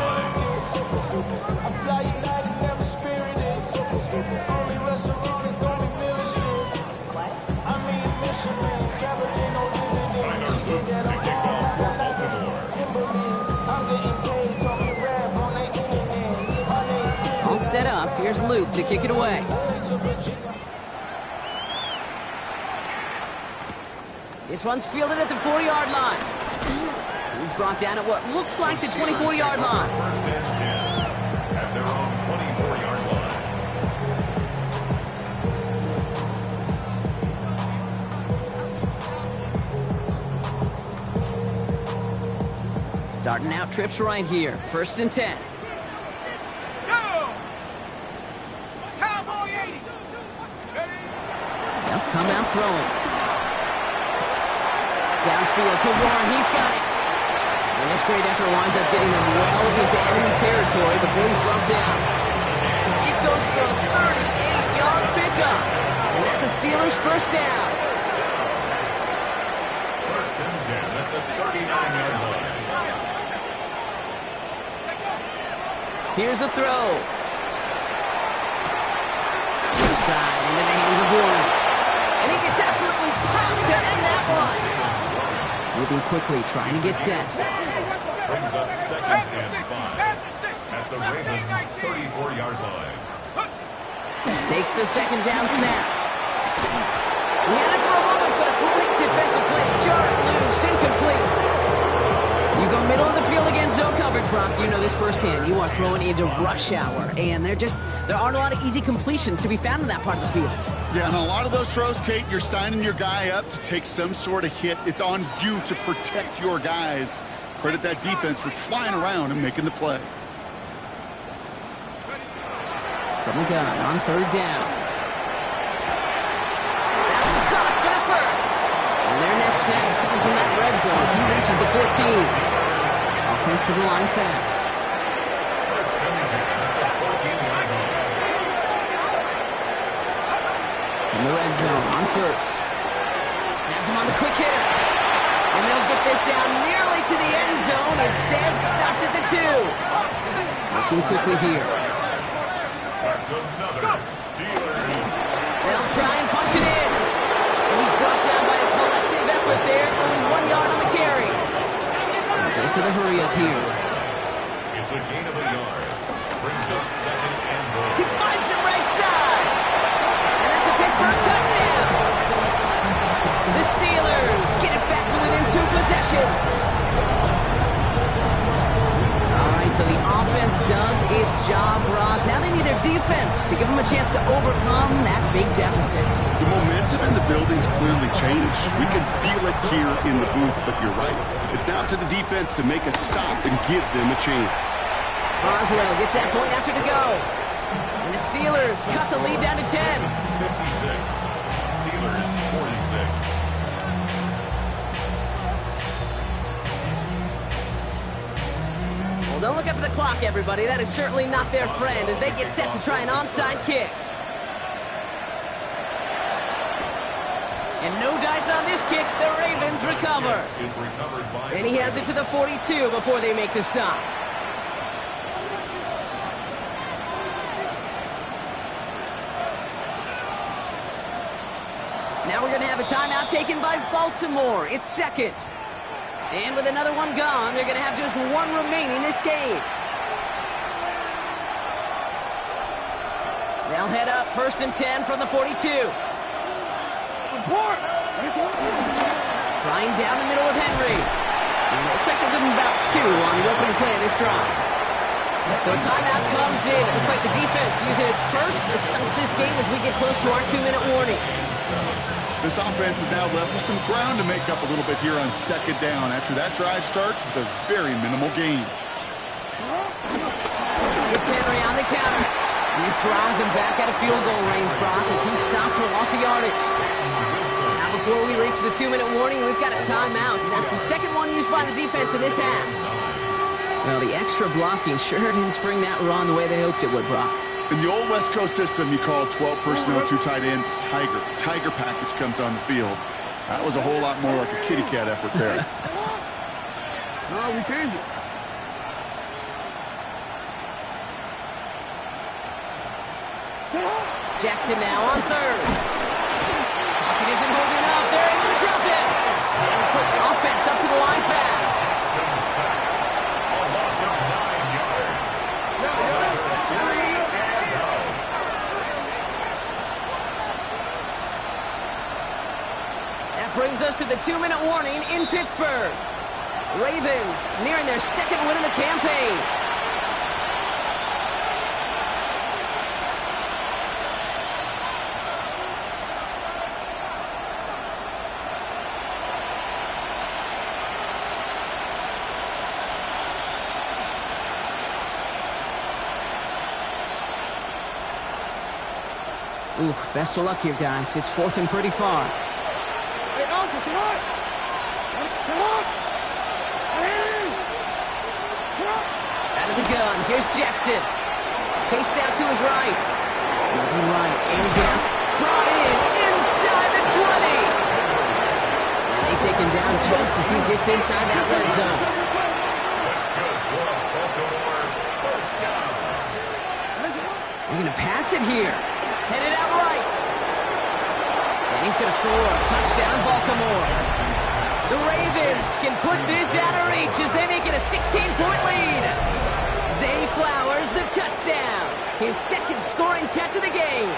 All set up. Here's Luke to kick it away. This one's fielded at the 40-yard line. He's brought down at what looks like the 24-yard line. First and 10 at their own 24-yard line. Starting out trips right here. First and 10. They'll come out throwing. Downfield to Warren. He's got it. And this great effort winds up getting them well into enemy territory before he's brought down. It goes for a 38-yard pickup. And that's a Steelers first down. First and 10 at the 39-yard line. Here's a throw. Left side into the hands of Warren. And he gets absolutely popped to end that one. Moving quickly, trying to get set. Brings up second and 5 at the Ravens' 34-yard line. Takes the second down snap. He had it for a moment, but a great defensive play to jar it loose, incomplete. You go middle of the field against zone coverage, Brock. You know this firsthand. You are throwing into rush hour, and there aren't a lot of easy completions to be found in that part of the field. Yeah, and a lot of those throws, Kate, you're signing your guy up to take some sort of hit. It's on you to protect your guys. Credit that defense for flying around and making the play. From the gun on third down. That's the cut for the first. And their next snap is coming from that red zone as he reaches the 14. Offense to the line fast. First and 10 at the 14-yard line. In the red zone on first. Has him on the quick hitter. And they'll get this down nearly to the end zone. Instead, stopped at the 2. Looking quickly here. That's another Steelers. They'll try and punch it in. And he's brought down by a collective effort there. Only 1 yard on the carry. Dose of the hurry up here. It's a gain of a yard. Brings up second and goal. He finds him right side. And that's a pick for a touchdown. The Steelers get it back to within 2 possessions. All right, so the offense does its job, Brock. Now they need their defense to give them a chance to overcome that big deficit. The momentum in the building's clearly changed. We can feel it here in the booth, but you're right. It's now to the defense to make a stop and give them a chance. Boswell gets that point after to go. And the Steelers cut the lead down to 10. 56. Steelers 46. Well, don't look up at the clock, everybody. That is certainly not their friend as they get set to try an onside kick. And no dice on this kick. The Ravens recover. And he has it to the 42 before they make the stop. Now we're going to have a timeout taken by Baltimore. It's second. And with another one gone, they're going to have just 1 remaining this game. They'll head up first and 10 from the 42. Trying down the middle with Henry. And it looks like they're giving about 2 on the opening play of this drive. So a timeout comes in. It looks like the defense using its first to stop this game as we get close to our 2-minute warning. This offense is now left with some ground to make up a little bit here on second down after that drive starts with a very minimal gain. It's Henry on the counter. And this drives him back out of field goal range, Brock, as he stopped for loss of yardage. Now before we reach the 2-minute warning, we've got a timeout. And that's the second one used by the defense in this half. Well, the extra blocking sure didn't spring that run the way they hoped it would, Brock. In the old West Coast system, you call 12 personnel, 2 tight ends, Tiger. Tiger package comes on the field. That was a whole lot more like a kitty cat effort there. No, we changed it. Jackson now on third. Pocket isn't holding up. They're able to drop it. Offense up to the line fast. A loss of 9 yards. That brings us to the 2-minute warning in Pittsburgh. Ravens nearing their second win of the campaign. Oof, best of luck here, guys. It's 4th and pretty far. Hey, Uncle, come on. Come on. Out of the gun, here's Jackson. Chased out to his right. Moving right, aims it out. Brought in, inside the 20. And they take him down just as he gets inside that red zone. That's good for a Baltimore first down. They're going to pass it here. Headed out right. And he's going to score a touchdown, Baltimore. The Ravens can put this out of reach as they make it a 16-point lead. Zay Flowers, the touchdown. His second scoring catch of the game.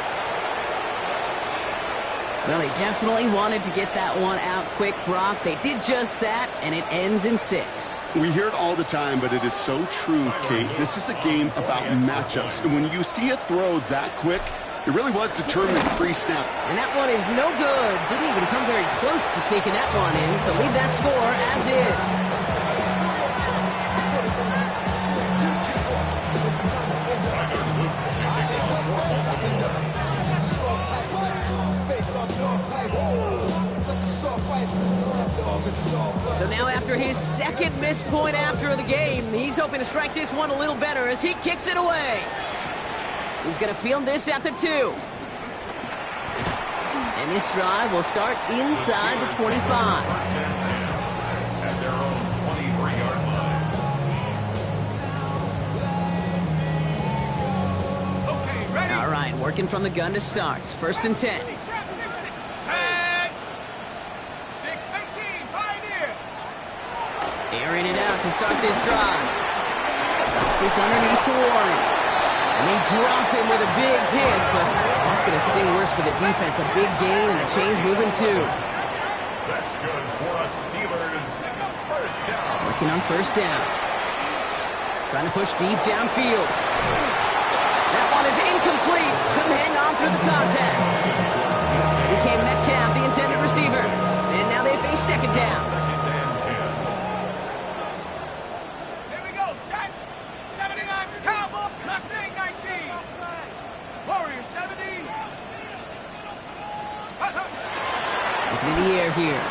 Well, they definitely wanted to get that one out quick, Brock. They did just that, and it ends in 6. We hear it all the time, but it is so true, Kate. This is a game about matchups. And when you see a throw that quick, it really was determined pre-snap. And that one is no good. Didn't even come very close to sneaking that one in. So leave that score as is. So now after his second missed point after the game, he's hoping to strike this one a little better as he kicks it away. He's going to field this at the 2. And this drive will start inside the 25. First and 10 at their own 23-yard line. Okay, ready? All right, working from the gun to start. First and 10. Set. 6-18, Pioneers. Airing it out to start this drive. Puts this underneath to Warren. And they drop him with a big hit, but that's going to sting worse for the defense. A big gain, and the chain's moving too. That's good for a Steelers first down. Working on first down. Trying to push deep downfield. That one is incomplete. Couldn't hang on through the contact. Became Metcalf, the intended receiver. And now they face second down. Second and 10. Here we go, set. 79, Cowboy, Mustang 19. Warrior 70. Looking in the air here.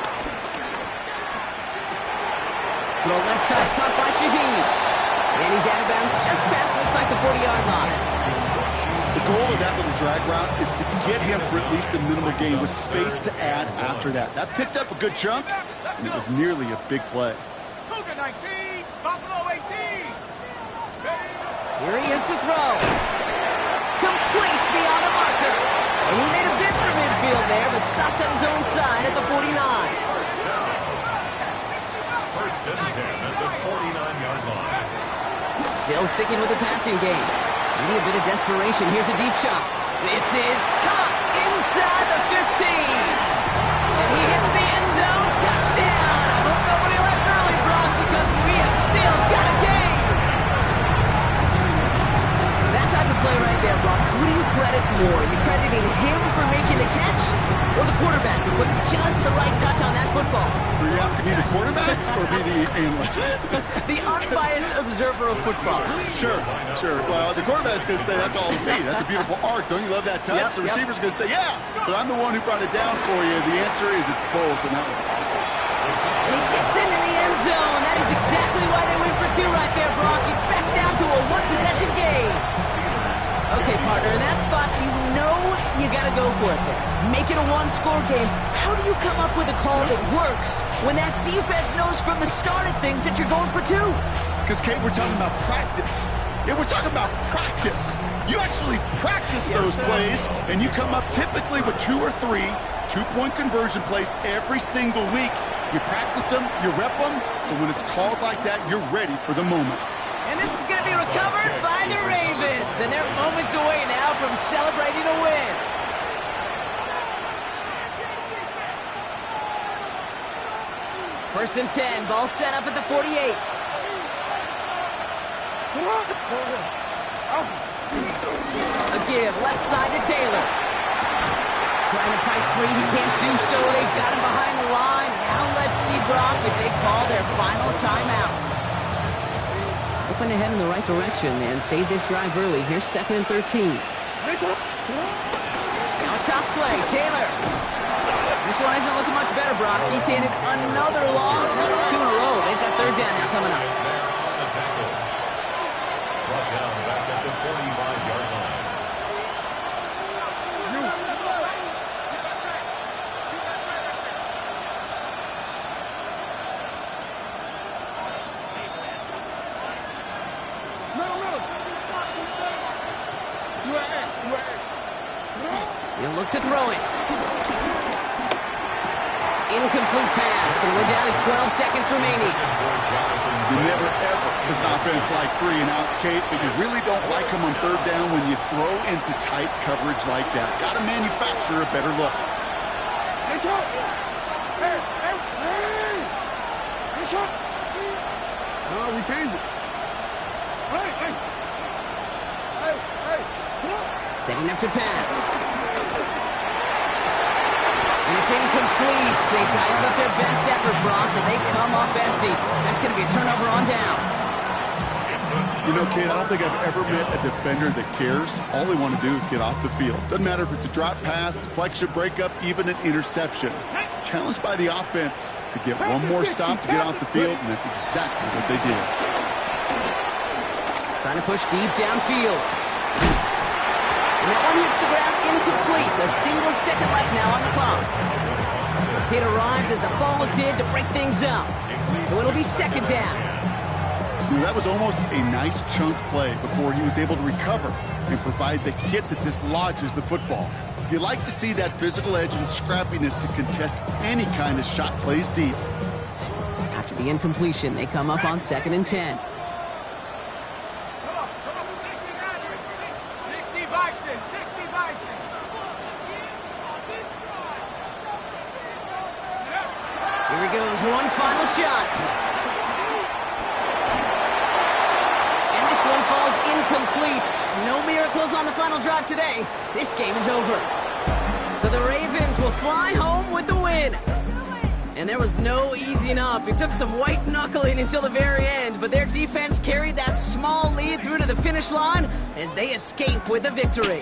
Throw left side, caught by Shaheed. And he's out of bounds just past, looks like the 40-yard line. The goal of that little drag route is to get him for at least a minimal gain with space to add after that. That picked up a good chunk, and it was nearly a big play. Cougar 19, Buffalo 18. Here he is to throw. Complete beyond the marker. And he made a bid for midfield there, but stopped on his own side at the 49. First and 10 at the 49-yard line. Still sticking with the passing game. Maybe a bit of desperation. Here's a deep shot. This is caught inside the 15. And he hits the end zone. Touchdown. I hope nobody left early, Brock, because we have still got a game. That type of play right there, Brock. Who do you credit more? Are you crediting him for making the catch or the quarterback for putting just the right touch on that football? Were you asking me the quarterback or me the analyst? The unbiased observer of football. Sure. Well, the quarterback's going to say that's all to me. That's a beautiful arc. Don't you love that touch? Yep, The receiver's going to say, yeah, but I'm the one who brought it down for you. The answer is it's both, and that was awesome. And he gets into the end zone. That is exactly why they went for two right there, Brock. It's back down to a one-possession game. Okay, partner, in that spot, you know you got to go for it there. Make it a one-score game. How do you come up with a call that works when that defense knows from the start of things that you're going for two? Because, Kate, we're talking about practice. Yeah, we're talking about practice. You actually practice those plays, and you come up typically with 2 or 3 two-point conversion plays every single week. You practice them, you rep them, so when it's called like that, you're ready for the moment. And this is going to be recovered by the Ravens. And they're moments away now from celebrating a win. First and 10, ball set up at the 48. A give, left side to Taylor. Trying to fight free, he can't do so. They've got him behind the line. Now let's see, Brock, if they call their final timeout. Hoping to head in the right direction and save this drive early. Here's second and 13. Now a toss play, Taylor. This one isn't looking much better, Brock. He's handed another loss. That's 2 in a row. They've got third down now coming up. On the tackle. Brought down back at the 45-yard line. He'll look to throw it. Incomplete pass, and we're down to 12 seconds remaining. You never, ever as an offense like 3 and outs, Kate, but you really don't like them on third down when you throw into tight coverage like that. Got to manufacture a better look. No, we changed it. Setting up to pass. And it's incomplete. They dialed up their best effort, Brock, and they come up empty. That's going to be a turnover on downs. You know, Kate, I don't think I've ever met a defender that cares. All they want to do is get off the field. Doesn't matter if it's a drop pass, deflection, breakup, even an interception. Challenged by the offense to get one more stop to get off the field, and that's exactly what they did. Trying to push deep downfield. And that one hits the ground incomplete. A single second left now on the clock. Hit arrived as the ball did to break things up. So it'll be second down. That was almost a nice chunk play before he was able to recover and provide the hit that dislodges the football. You like to see that physical edge and scrappiness to contest any kind of shot plays deep. After the incompletion, they come up on 2nd and 10. Here he goes, one final shot. And this one falls incomplete. No miracles on the final drive today. This game is over. So the Ravens will fly home with the win. And there was no easing up. It took some white knuckling until the very end, but their defense carried that small lead through to the finish line as they escape with a victory.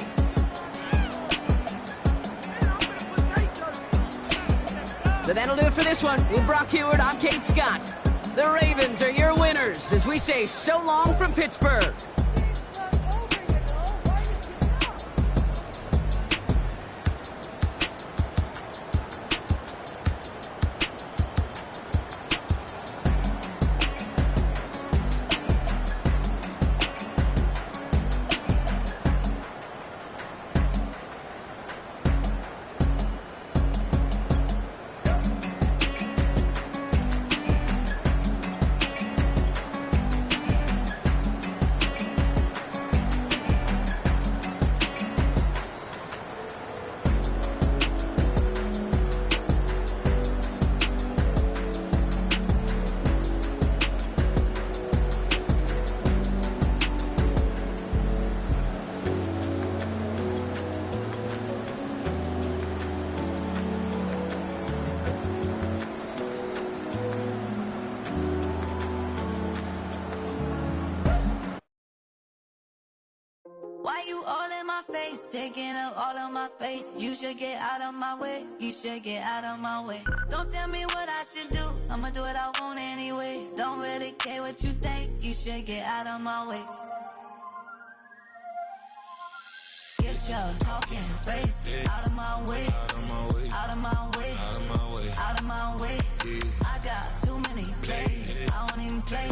So that'll do it for this one. With Brock Heward, I'm Kate Scott. The Ravens are your winners as we say so long from Pittsburgh. Why you all in my face, taking up all of my space? You should get out of my way, you should get out of my way. Don't tell me what I should do, I'ma do what I want anyway. Don't really care what you think, you should get out of my way. Get your talking face out of my way, out of my way, out of my way, out of my way, out of my way. I got too many plays, I don't even play.